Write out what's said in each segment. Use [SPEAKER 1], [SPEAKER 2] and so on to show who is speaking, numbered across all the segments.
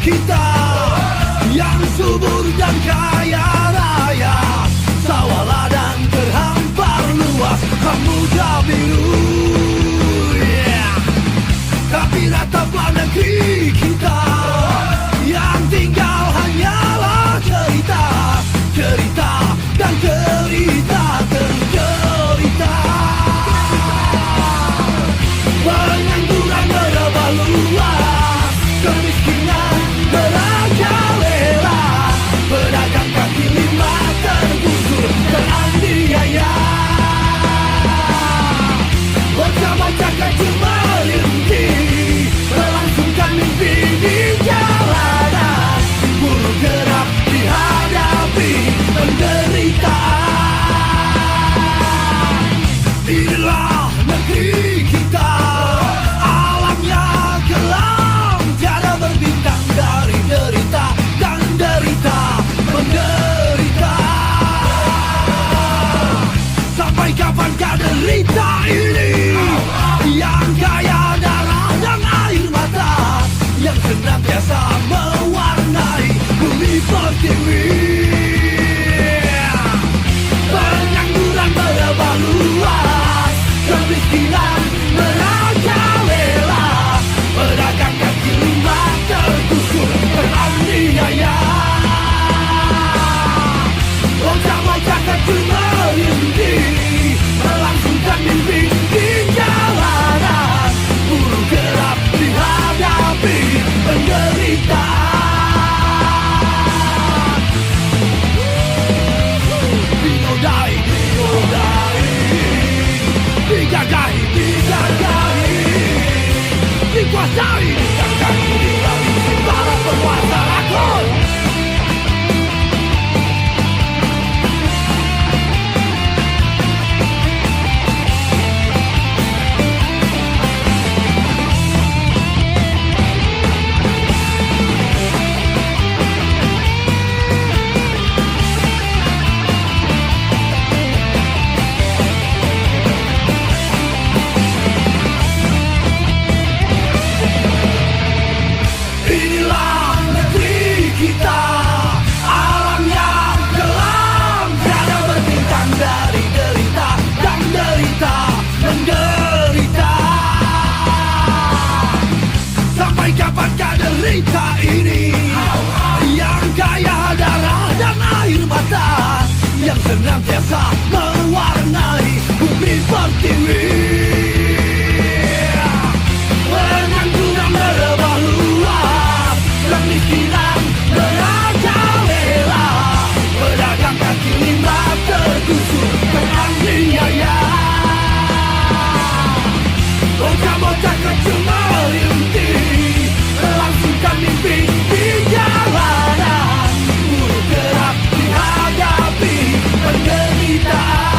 [SPEAKER 1] kita yang subur dan kaya raya, sawah ladang terhampar luas, samudra biru. Tapi rataplah negeri kita yang tinggal hanyalah cerita, cerita dan cerita tercerita. Pengangguran merebah luas, kemiskinan merajalela, pedagang kaki lima tergusur teraniaya. Bocah-bocah kecil merintis, melangsungkan mimpi di jalanan, buruh kerap dihadapi penderitaan. Inilah negeri kita, alamnya kelam, tiada berbintang dari derita dan derita menderita. Sampai kapankah derita ini yang kaya darah dan air mata, yang senantiasa mewarnai bumi pertiwi. Pengangguran merebah luas, kemiskinan merajalela, pedagang kaki lima tergusur teraniaya. Bocah-bocah kecil merintih, melangsungkan mimpi di jalanan, buruh kerap dihadapi penderitaan. Dinodai, dinodai, digagahi, digagahi, dikuasai, dikangkangi, diwarisi para penguasa lakon. Inilah negeri kita, alamnya kelam, tiada berbintang dari derita dan derita menderita. Sampai kapankah derita ini yang kaya darah dan air mata, yang senantiasa mewarnai bumi pertiwi. Pengangguran merebah luas, kemiskinan merajalela, pedagang kaki lima tergusur teraniaya. Bocah-bocah kecil merintih, melangsungkan mimpi di jalanan, buruh kerap dihadapi penderitaan.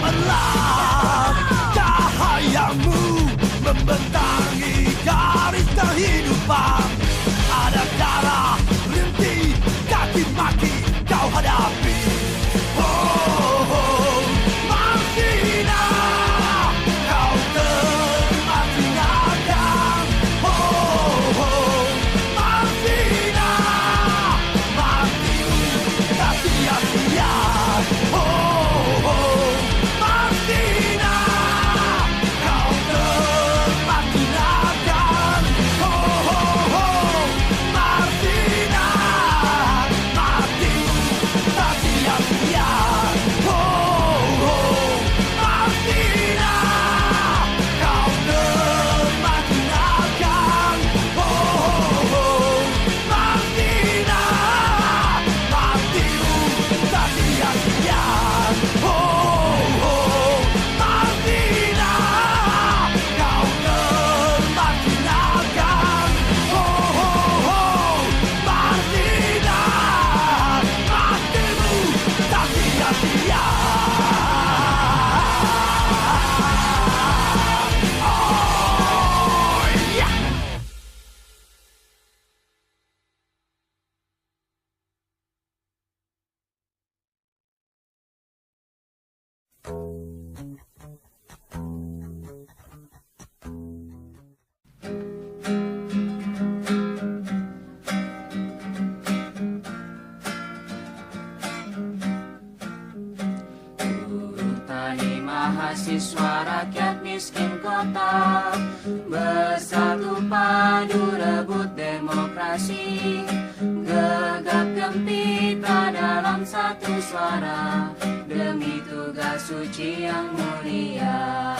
[SPEAKER 1] cemerlang, cahayamu membentangi garis kehidupan. Ada darah, rintik, kaki maki kau hadapi. Oh, oh, Martina, kau termati-matikan. Oh, oh, Martina, matimu tak sia-sia. Oh, oh, Martina, kau termati-matikan. Oh, oh, oh, Martina, matimu tak sia-sia. Oh, oh, Martina, kau termati-matikan. Oh, oh, Martina, matimu tak sia-sia. Oh, oh, Martina, kau termati-matikan. Oh, oh, Martina, matimu tak sia-sia. Oh, yeah.
[SPEAKER 2] Buruh tani mahasiswa rakyat miskin kota bersatu padu rebut demokrasi, gegap gempita dalam satu suara demi tugas suci yang mulia.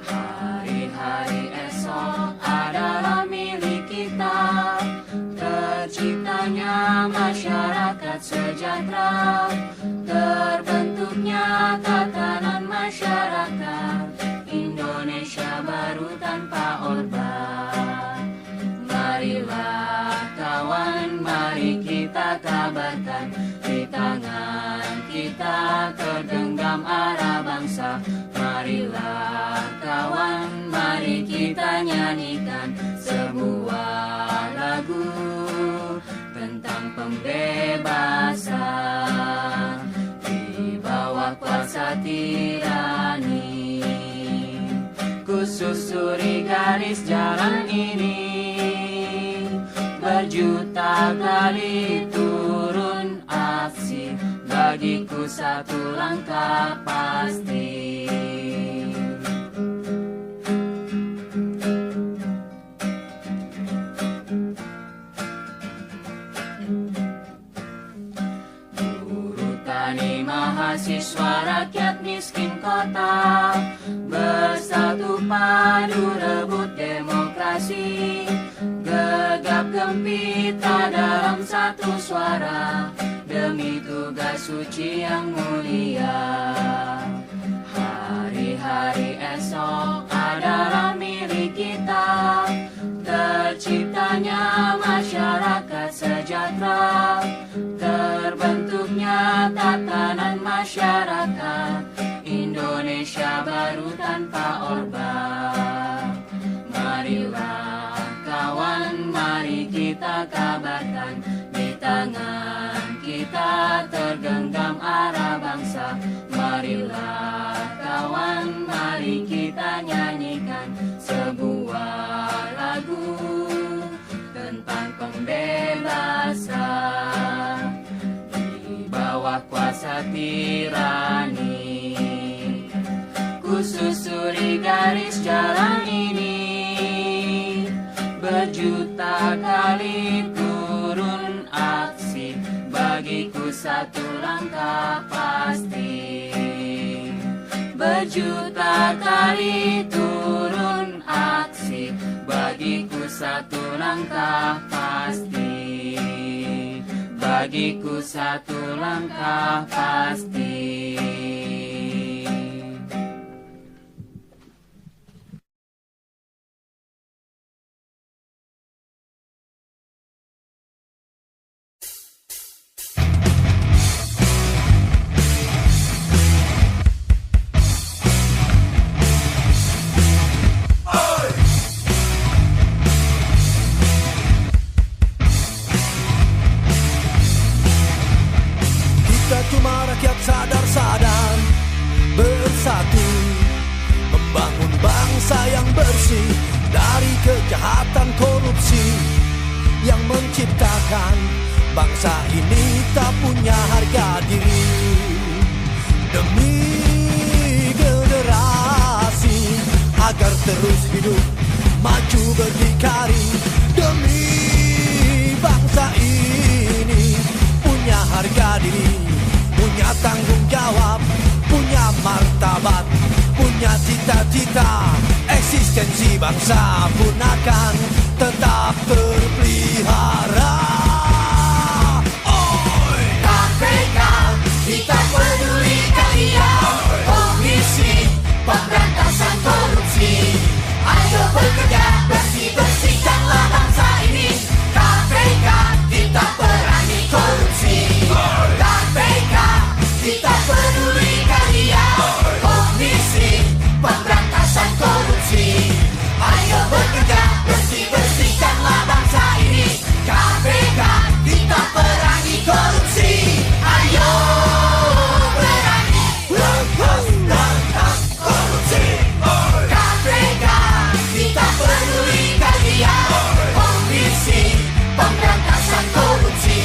[SPEAKER 2] Hari-hari esok adalah milik kita, terciptanya masyarakat sejahtera, terbentuknya tatanan masyarakat Indonesia baru tanpa Orba. Marilah kawan, mari kita kabarkan, di tangan kita tergenggam arah bangsa. Marilah kawan, mari kita nyanyikan sebuah lagu tentang pembebasan di bawah kuasa tirani. Ku susuri garis jalan ini, berjuta kali turun aksi, bagiku satu langkah pasti. Buruh tani mahasiswa rakyat miskin kota bersatu padu rebut demokrasi, gegap gempita dalam satu suara demi tugas suci yang mulia. Hari-hari esok adalah milik kita, terciptanya masyarakat sejahtera, terbentuknya tatanan masyarakat Indonesia baru tanpa Orba. Marilah kawan, mari kita kabarkan, di tangan kita tergenggam arah bangsa. Marilah kawan, mari kita nyanyikan sebuah lagu tentang pembebasan di bawah kuasa tirani. Ku susuri garis jalan ini, berjuta kali turun aksi, bagiku satu langkah pasti. Berjuta kali turun aksi, bagiku satu langkah pasti. Bagiku satu langkah pasti.
[SPEAKER 3] bersih dari kejahatan korupsi yang menciptakan bangsa ini tak punya harga diri. Demi generasi agar terus hidup maju berdikari, demi bangsa ini punya harga diri, punya tanggung jawab, punya martabat, punya cita-cita. Eksistensi bangsa pun akan tetap terpelihara.
[SPEAKER 1] KPK, kita peduli kalian. Komisi Pemberantasan Korupsi, ayo bekerja bersih-bersihkanlah bangsa ini. KPK, kita perangi korupsi. KPK, kita peduli kalian. Komisi Pemberantasan Korupsi, ayo bekerja bersih-bersihkanlah bangsa ini. KPK, kita perangi korupsi. Ayo perangi berantas korupsi. KPK, kita peduli kalian. Komisi Pemberantasan Korupsi,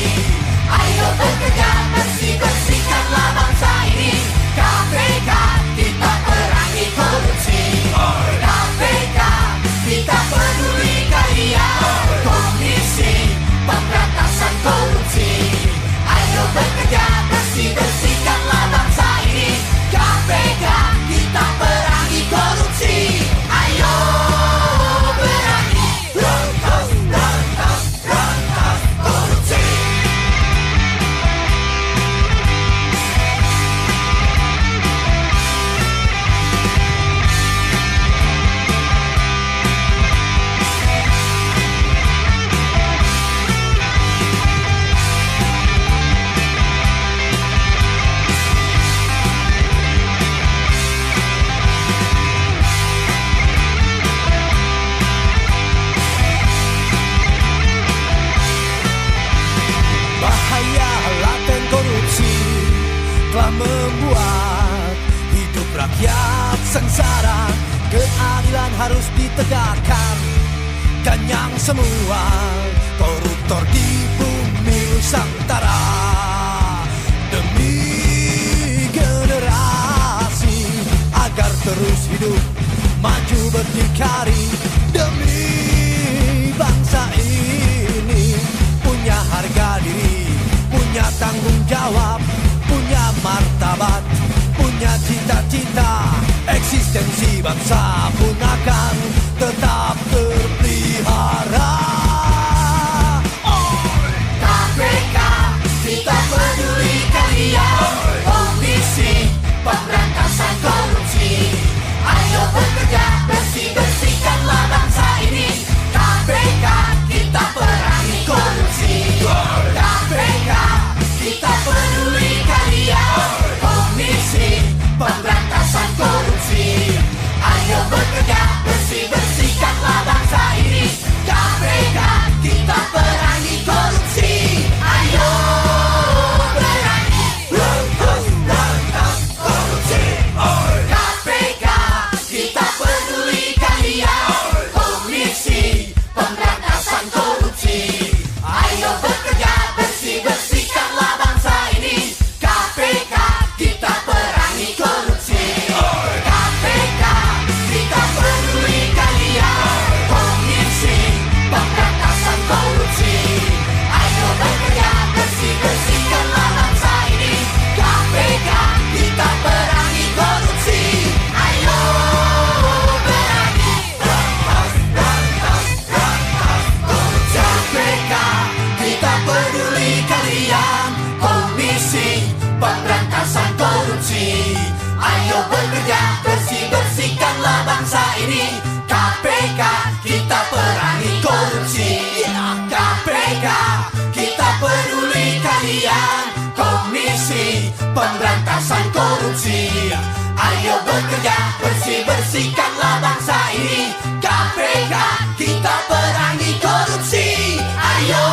[SPEAKER 1] ayo bekerja bersih-bersihkanlah bangsa ini. KPK, kita perangi korupsi. KPK, kita peduli kalian. Komisi Pemberantasan Korupsi, ayo bekerja bersih-bersihkanlah bangsa ini. KPK, kita perangi korupsi. Ayo perangi berantas korupsi.
[SPEAKER 3] Bahaya laten korupsi telah membuat hidup rakyat sengsara. Keadilan harus ditegakkan, ganyang semua koruptor di bumi Nusantara. Demi generasi agar terus hidup maju berdikari, demi bangsa ini punya harga diri, punya tanggung jawab, punya martabat, punya cita-cita. Eksistensi bangsa pun akan tetap terpelihara.
[SPEAKER 1] KPK, kita peduli kalian. Komisi Pemberantasan Korupsi, ayo bekerja bersih-bersihkanlah bangsa ini. KPK, kita perangi korupsi. KPK, kita peduli kalian. Komisi Pemberantasan Korupsi, ayo bekerja bersih-bersihkanlah bangsa ini. KPK, kita perangi korupsi. Ayo perangi berantas korupsi. KPK, kita peduli kalian. Komisi Pemberantasan Korupsi, ayo bekerja bersih-bersihkanlah bangsa ini. KPK, kita perangi korupsi. KPK, kita peduli kalian. Komisi Pemberantasan Korupsi, ayo bekerja bersih-bersihkanlah bangsa ini. KPK, kita perangi korupsi. Ayo perangi berantas korupsi. KPK, kita peduli kalian. Komisi Pemberantasan Korupsi, ayo bekerja bersih-bersihkanlah bangsa ini. KPK, kita perangi korupsi. KPK, kita peduli kalian. Komisi Pemberantasan Korupsi, ayo bekerja bersih-bersihkanlah bangsa ini. KPK, kita perangi korupsi. Ayo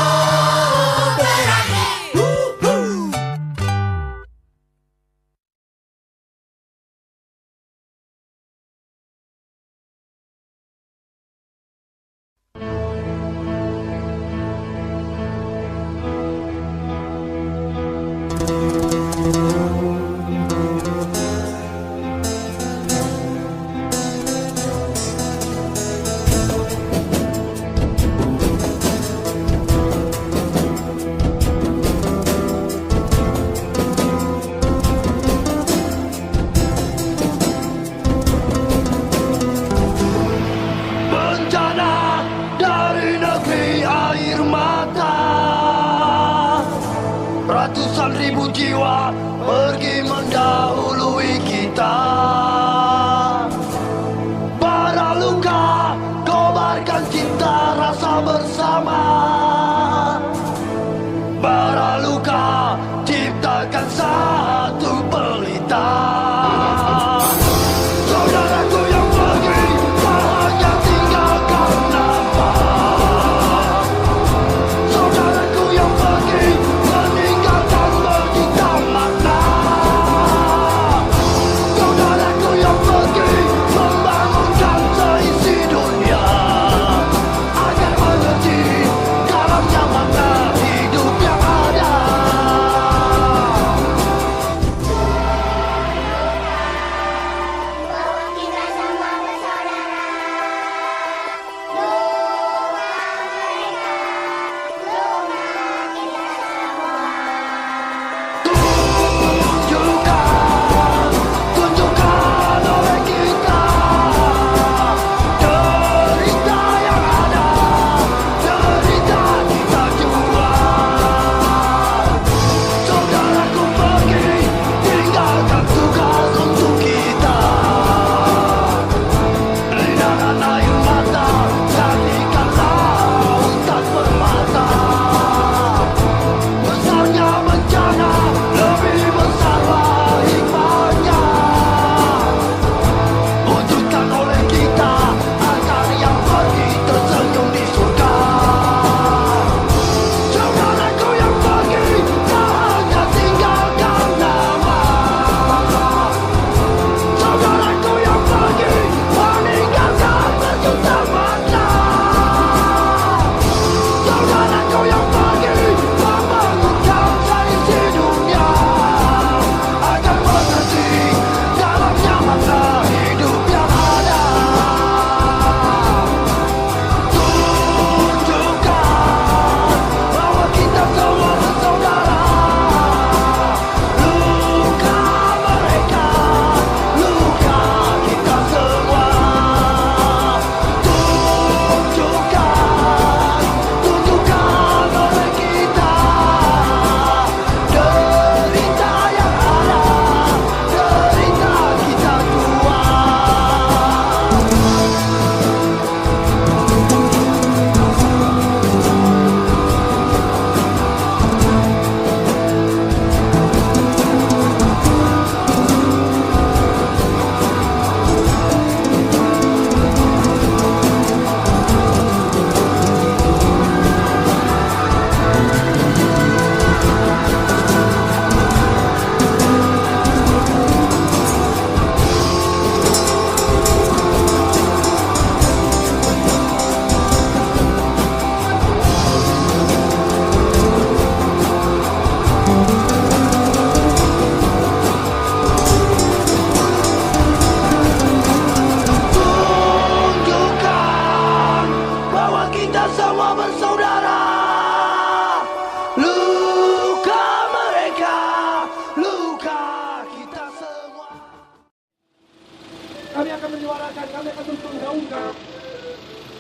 [SPEAKER 1] kami akan menyuarakan, kami akan terus menggaungkan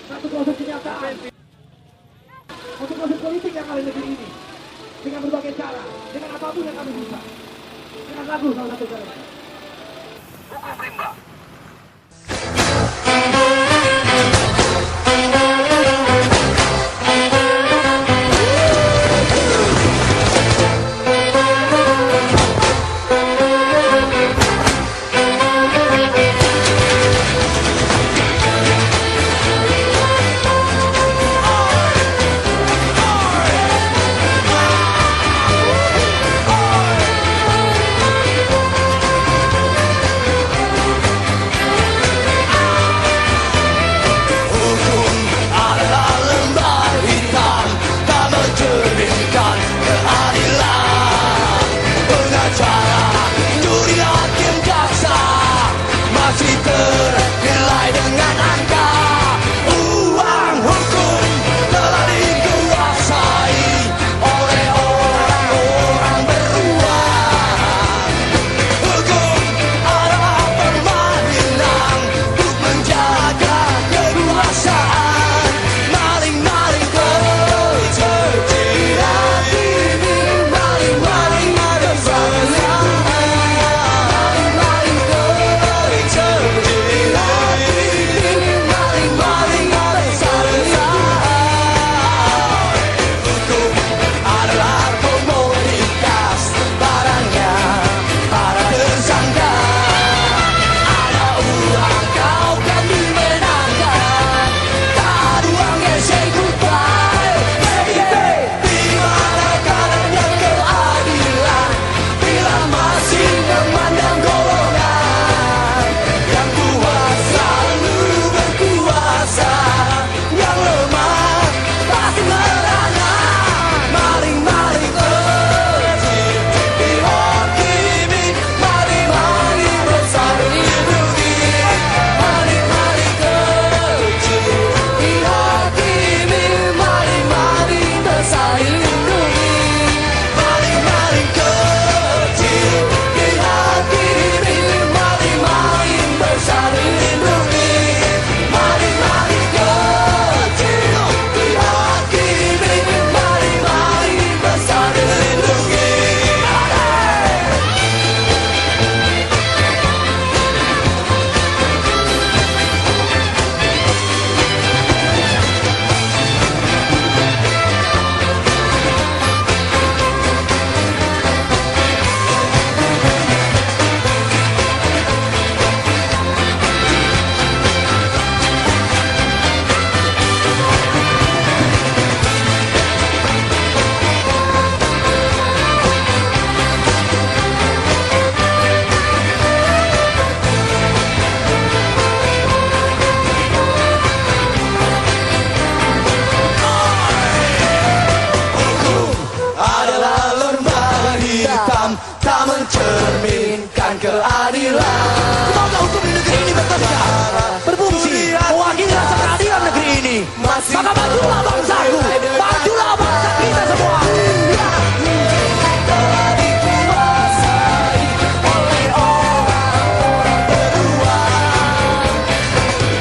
[SPEAKER 1] satu proses kenyataan, satu proses politik yang ada di negeri ini dengan berbagai cara, dengan apapun yang kami bisa, dengan lagu salah satu cara. Hukum rimba.
[SPEAKER 3] Tak mencerminkan keadilan. Semoga hukum di negeri ini bertegak, berfungsi mewakili rasa keadilan negeri ini. Maka majulah bangsaku, majulah bangsa kita semua. Telah dikuasai oleh orang-orang beruang.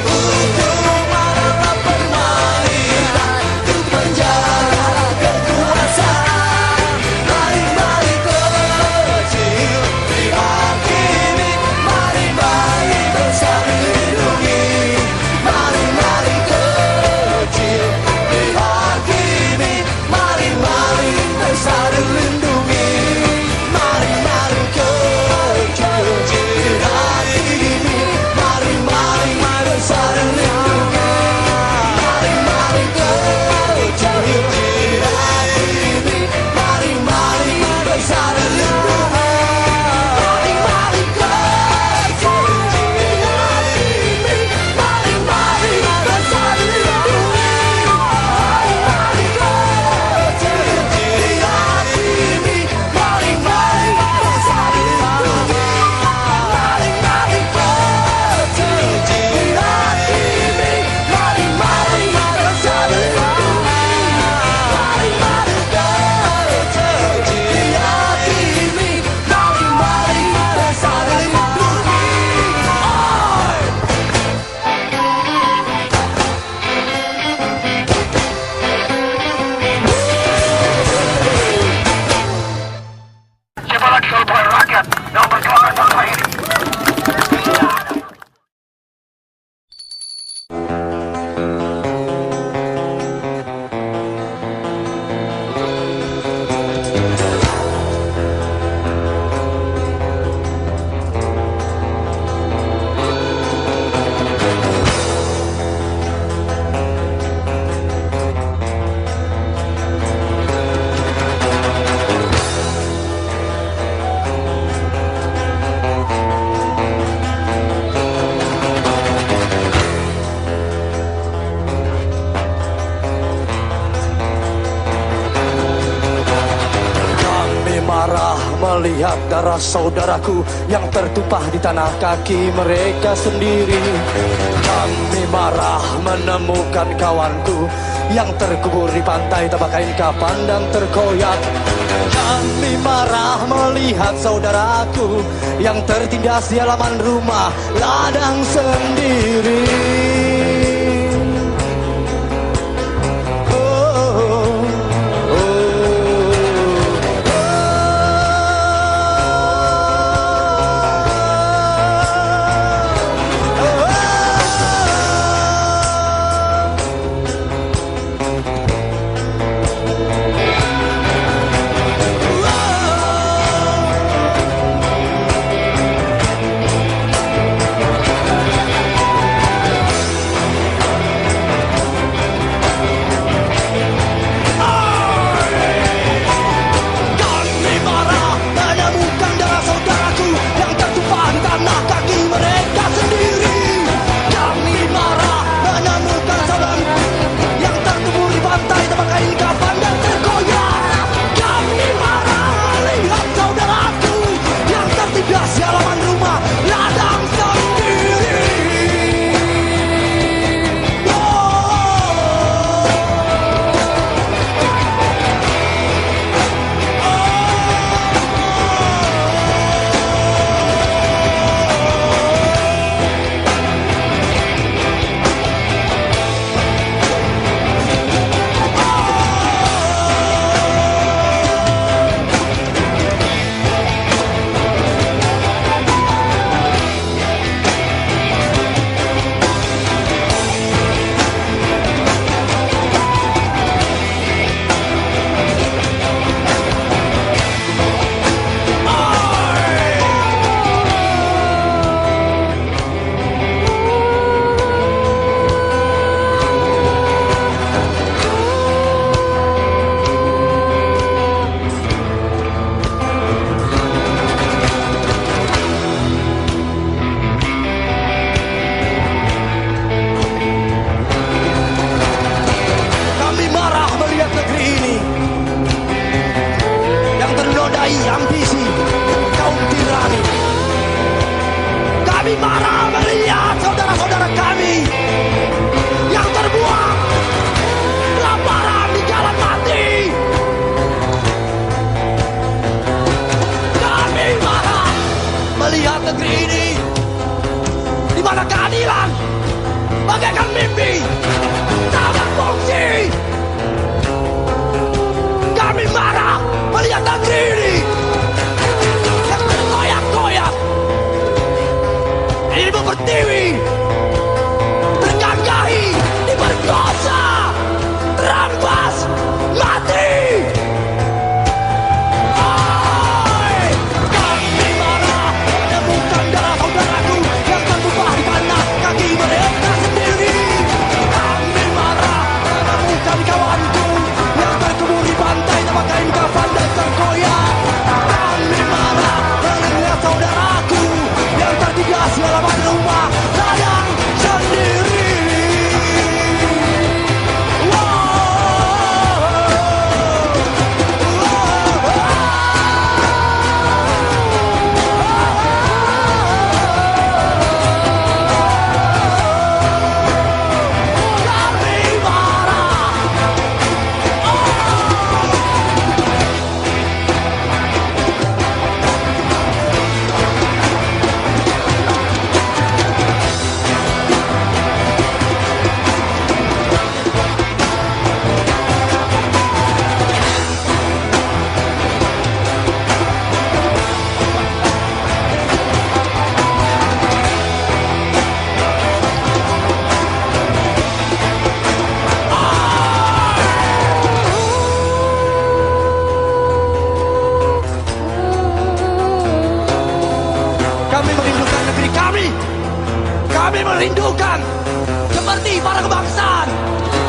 [SPEAKER 3] Hukum adalah permainan untuk menjaga kekuasaan. Mari-mari kecil dihakimi, mari-mari bersama dilindungi. Mari-mari kecil saudara-saudaraku yang tertumpah di tanah kaki mereka sendiri. Kami marah menemukan kawanku yang terkubur di pantai tanpa kain kapan dan terkoyak. Kami marah melihat saudaraku yang tertindas di halaman rumah ladang sendiri. Ambisi kaum tirani. Kami marah melihat saudara-saudara kami yang terbuang kelaparan di jalan mati. Kami marah melihat negeri ini di mana keadilan bagaikan mimpi tak berfungsi. Kami marah melihat negeri ini yang terkoyak-koyak, Ibu Pertiwi terganggahi, diperkosa, terampas, mati. Kami marah menemukan darah saudaraku yang tertumpah di tanah kaki mereka sendiri. Kami marah menemukan kawanku yang terkubur di pantai tanpa kain kafan dan terkoyak. Kami marah melihat saudaraku yang tertindas di halaman rumah ladang sendiri. Kami merindukan negeri kami. Kami merindukan seperti para kebangsaan,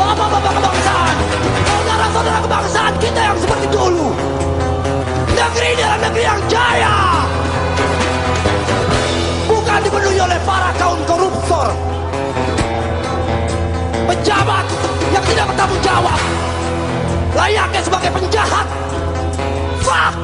[SPEAKER 3] bapak-bapak kebangsaan, saudara-saudara kebangsaan kita yang seperti dulu. Negeri ini adalah negeri yang jaya, bukan dipenuhi oleh para kaum koruptor, pejabat yang tidak bertanggung jawab, layaknya sebagai penjahat. Fuck!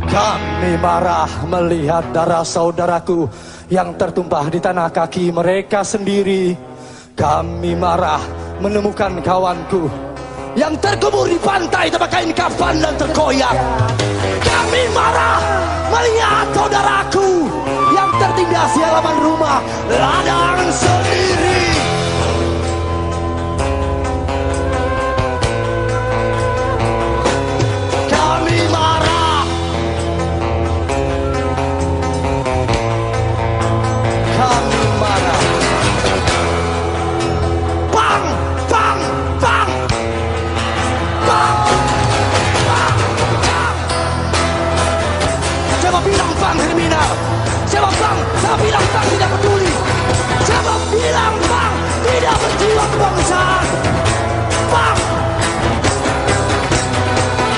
[SPEAKER 3] Kami marah melihat darah saudaraku yang tertumpah di tanah kaki mereka sendiri. Kami marah menemukan kawanku yang terkubur di pantai tanpa kain kafan dan terkoyak. Kami marah melihat saudaraku yang tertindas di halaman rumah ladang sendiri. Kami marah. Kami marah. Bang, bang, bang. Bang, bang, bang. Siapa bilang bang kriminal? Siapa bang? Siapa bilang bang tidak peduli? Siapa bilang bang tidak berjiwa kebangsaan? Bang.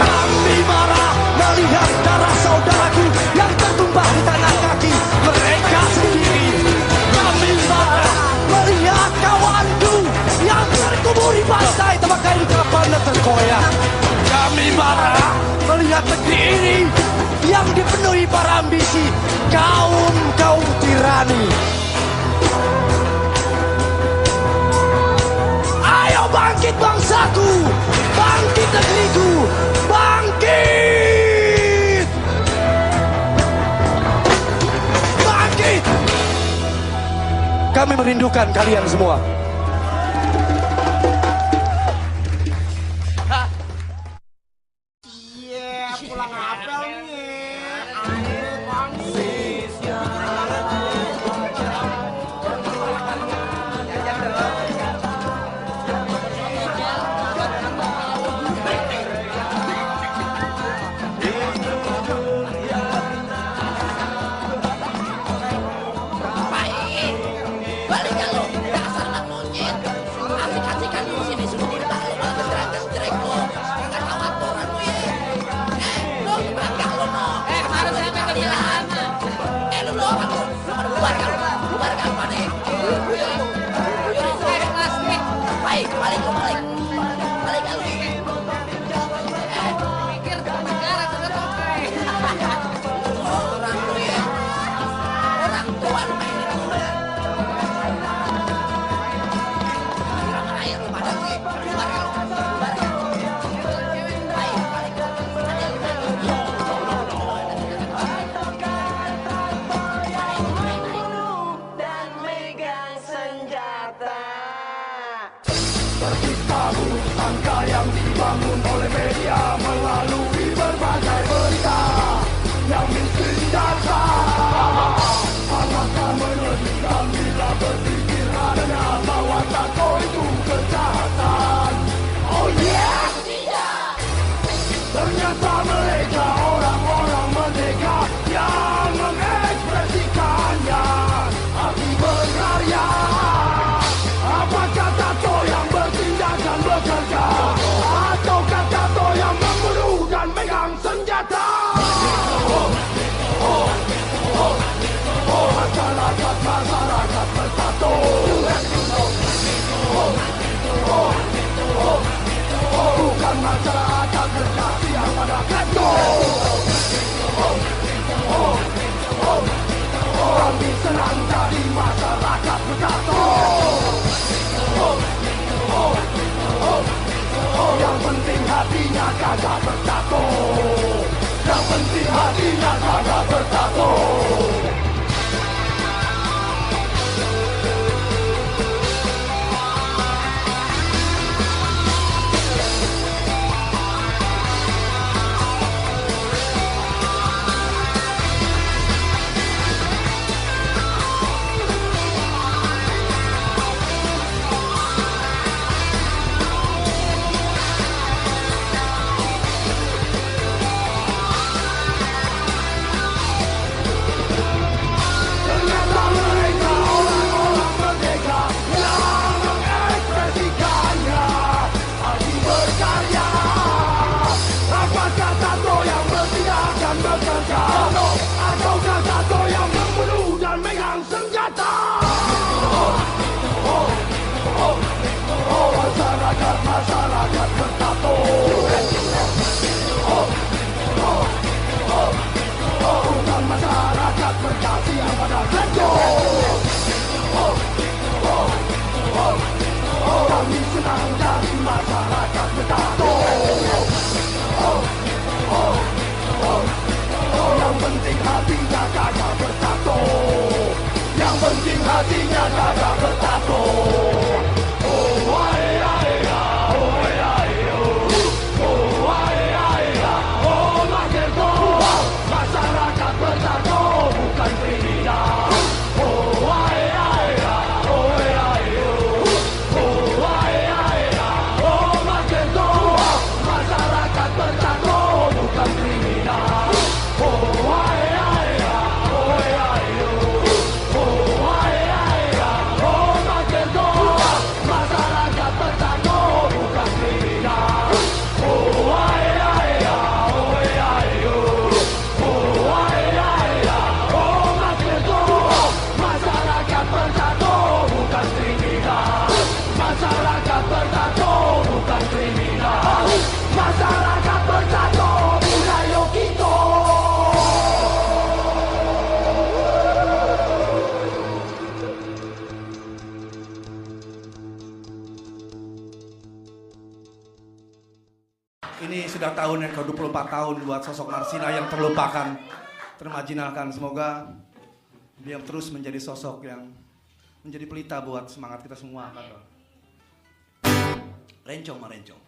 [SPEAKER 3] Kami marah melihat darah saudaraku yang tertumpah di tanah kaki mereka sendiri. Kami marah melihat kawanku yang terkubur di pantai tanpa kain kafan dan terkoyak. Kami marah melihat negeri ini yang dipenuhi para ambisi kaum tirani. Ayo bangkit bangsaku, bangkit negeriku, bangkit, bangkit. Kami merindukan kalian semua.
[SPEAKER 4] Pulang apel nih.
[SPEAKER 3] tahun yang ke-24 tahun buat sosok Marsina yang terlupakan, termajinalkan. Semoga dia terus menjadi sosok yang menjadi pelita buat semangat kita semua. Rencong Marencong.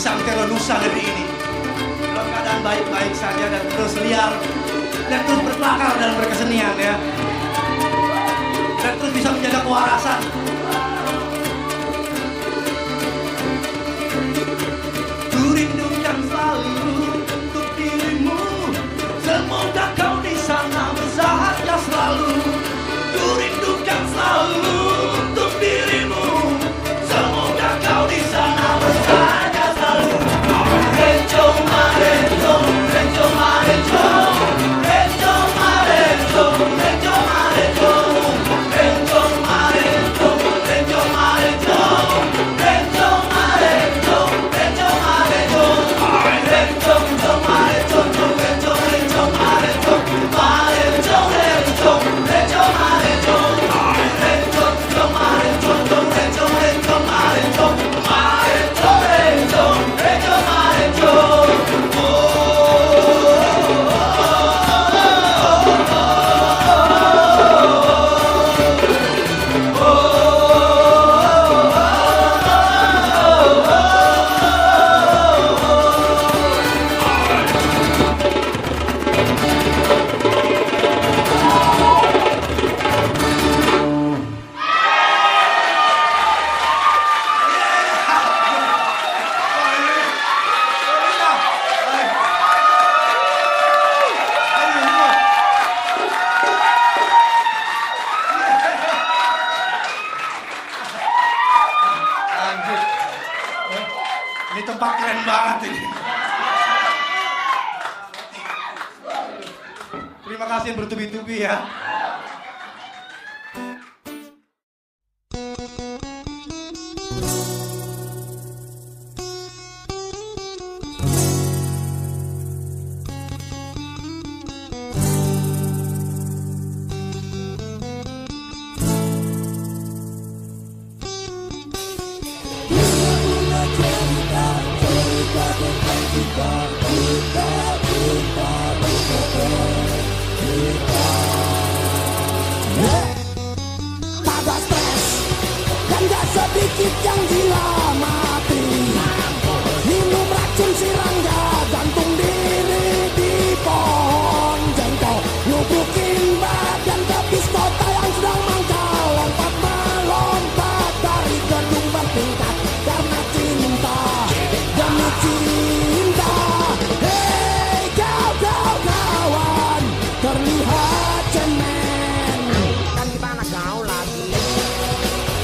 [SPEAKER 3] Santero Nusa negeri ini dalam keadaan baik-baik saja dan terus liar dan terus berkelakar dalam berkesenian ya. dan terus bisa menjaga kewarasan. Ku rindukan selalu untuk dirimu, semoga kau di sana bersahaja selalu. Ku rindukan selalu untuk dirimu, semoga kau di sana bersahaja selalu. Renjo marenjo, renjo marenjo, renjo marenjo, renjo marenjo, renjo marenjo, renjo marenjo, renjo marenjo, renjo marenjo, renjo marenjo, renjo renjo marenjo, marenjo renjo, renjo marenjo, renjo marenjo, renjo renjo marenjo, marenjo renjo, renjo marenjo. Ini tempat keren banget ini. Terima kasih yang bertubi-tubi ya.
[SPEAKER 5] Pada stres dan gak sedikit yang gila mati. Minum racun sirangga, gantung diri di pohon jengkol. Lubukin badan ke bis kota yang sedang mangkal. Lompat melompat dari gedung bertingkat karena cinta demi cinta. Hei kau kawan, terlihat cemen. Dan gimana kau lagi?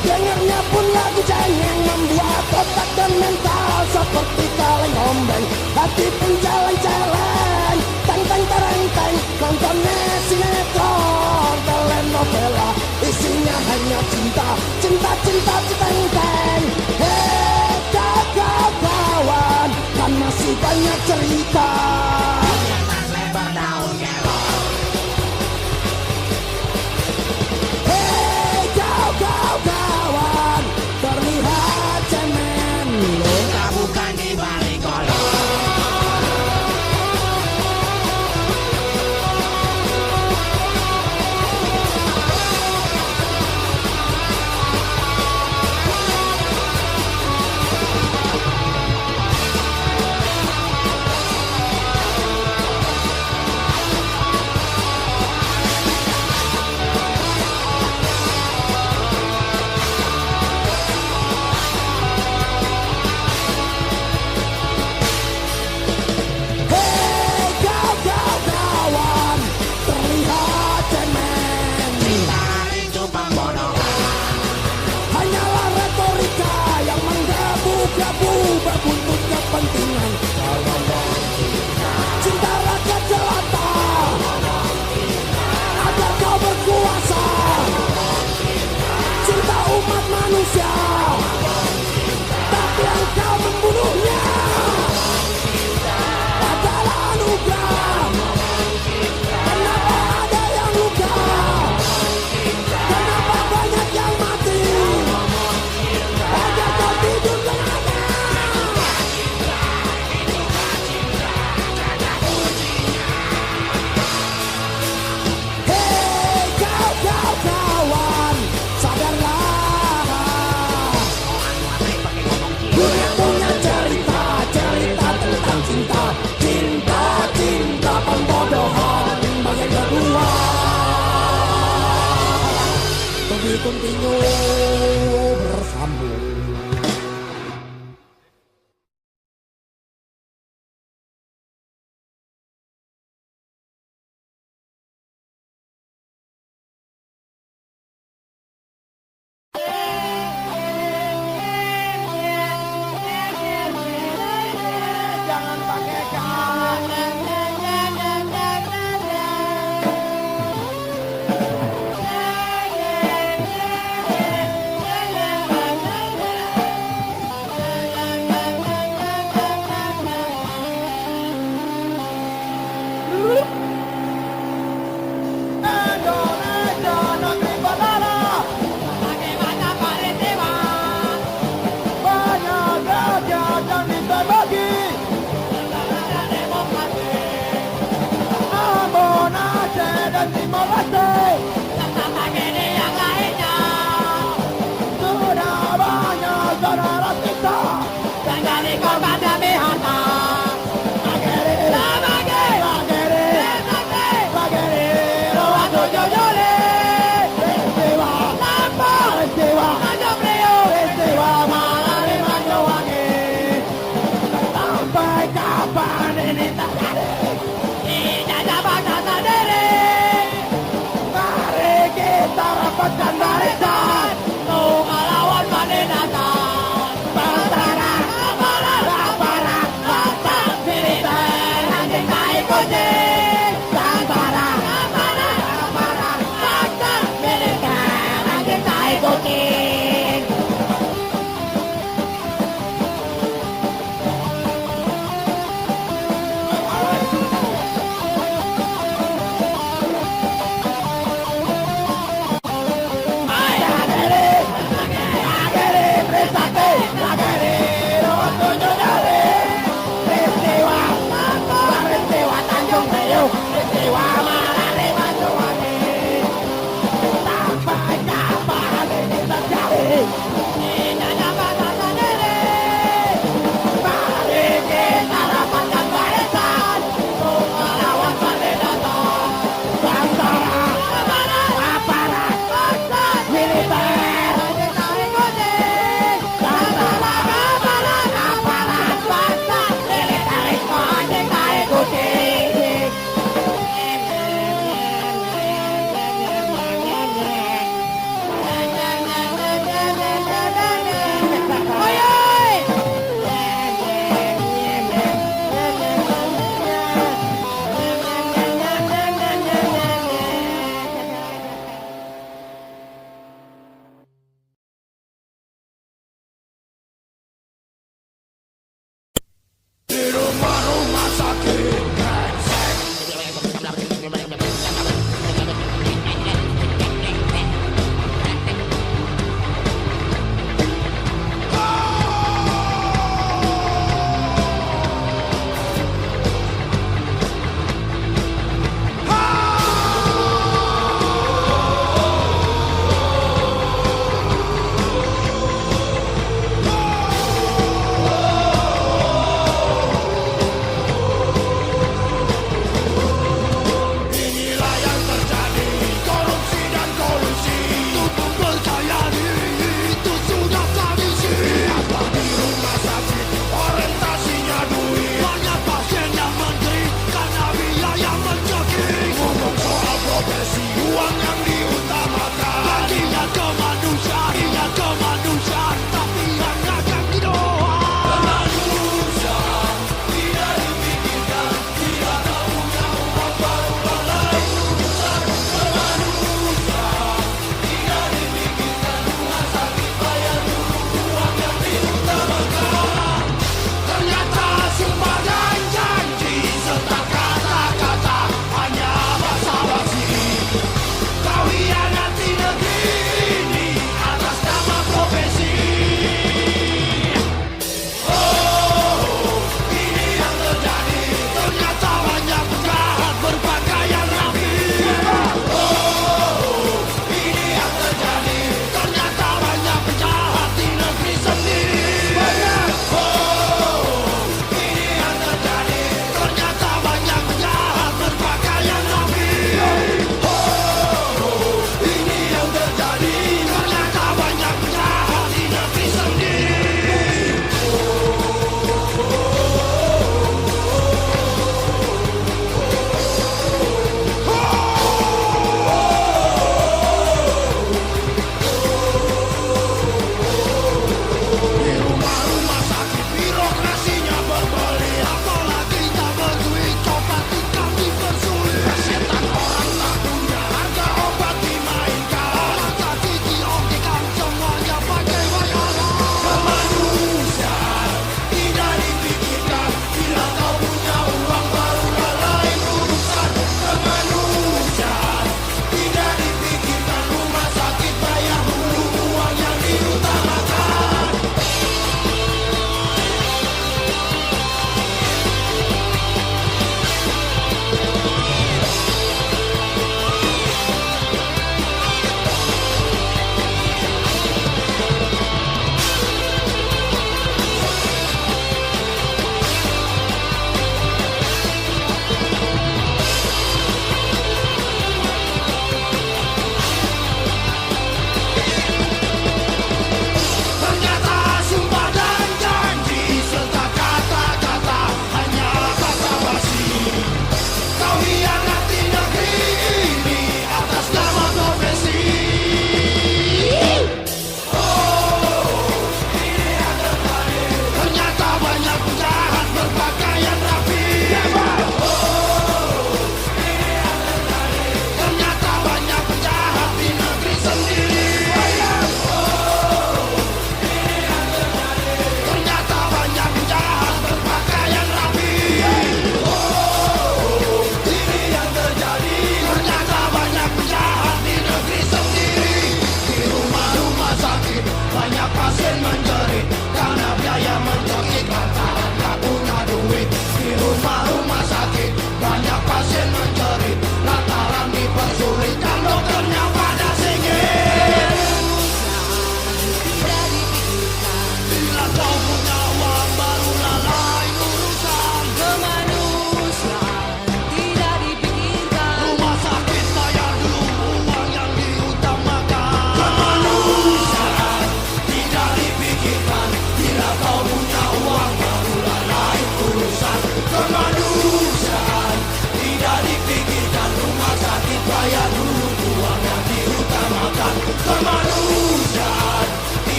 [SPEAKER 5] Dengarnya pun lagu cengeng, membuat otak dan mental seperti kaleng ombeng. Hati pun celeng-celeng, teng-teng tereng-teng. Nontonnya sinetron, telenovela, isinya hanya cinta, cinta, cinta, citeng-teng. Hei kau kawan, kan masih banyak cerita. Hei kau kawan, terlihat cemen. Luka bukan di balik kolong. continue bersambung.
[SPEAKER 4] Jangan pakai kangen. Indonesia negeri bandara, banyak rakyat yang diterbagi. Ambon, Aceh, dan Timor Leste, sudah banyak saudara kita menjadi korban demi harta. Sampai kapan ini terjadi? Tidak bangsa sendiri. Mari kita rapatkan barisan untuk melawan penindasan. Bantara, bantara, bangsa militer yang kita ikuti. Bantara, bangsa militer yang kita ikuti. Sampai kapan ini terjadi?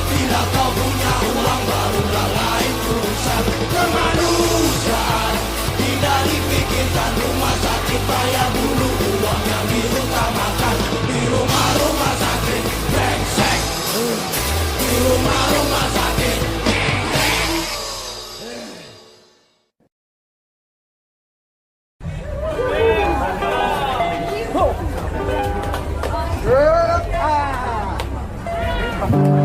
[SPEAKER 3] Bila kau punya uang barulah lain urusan. Kemanusiaan tidak dipikirkan, rumah sakit bayar dulu, uang yang diutamakan. Di rumah-rumah sakit brengsek, di rumah-rumah sakit.
[SPEAKER 1] Ah.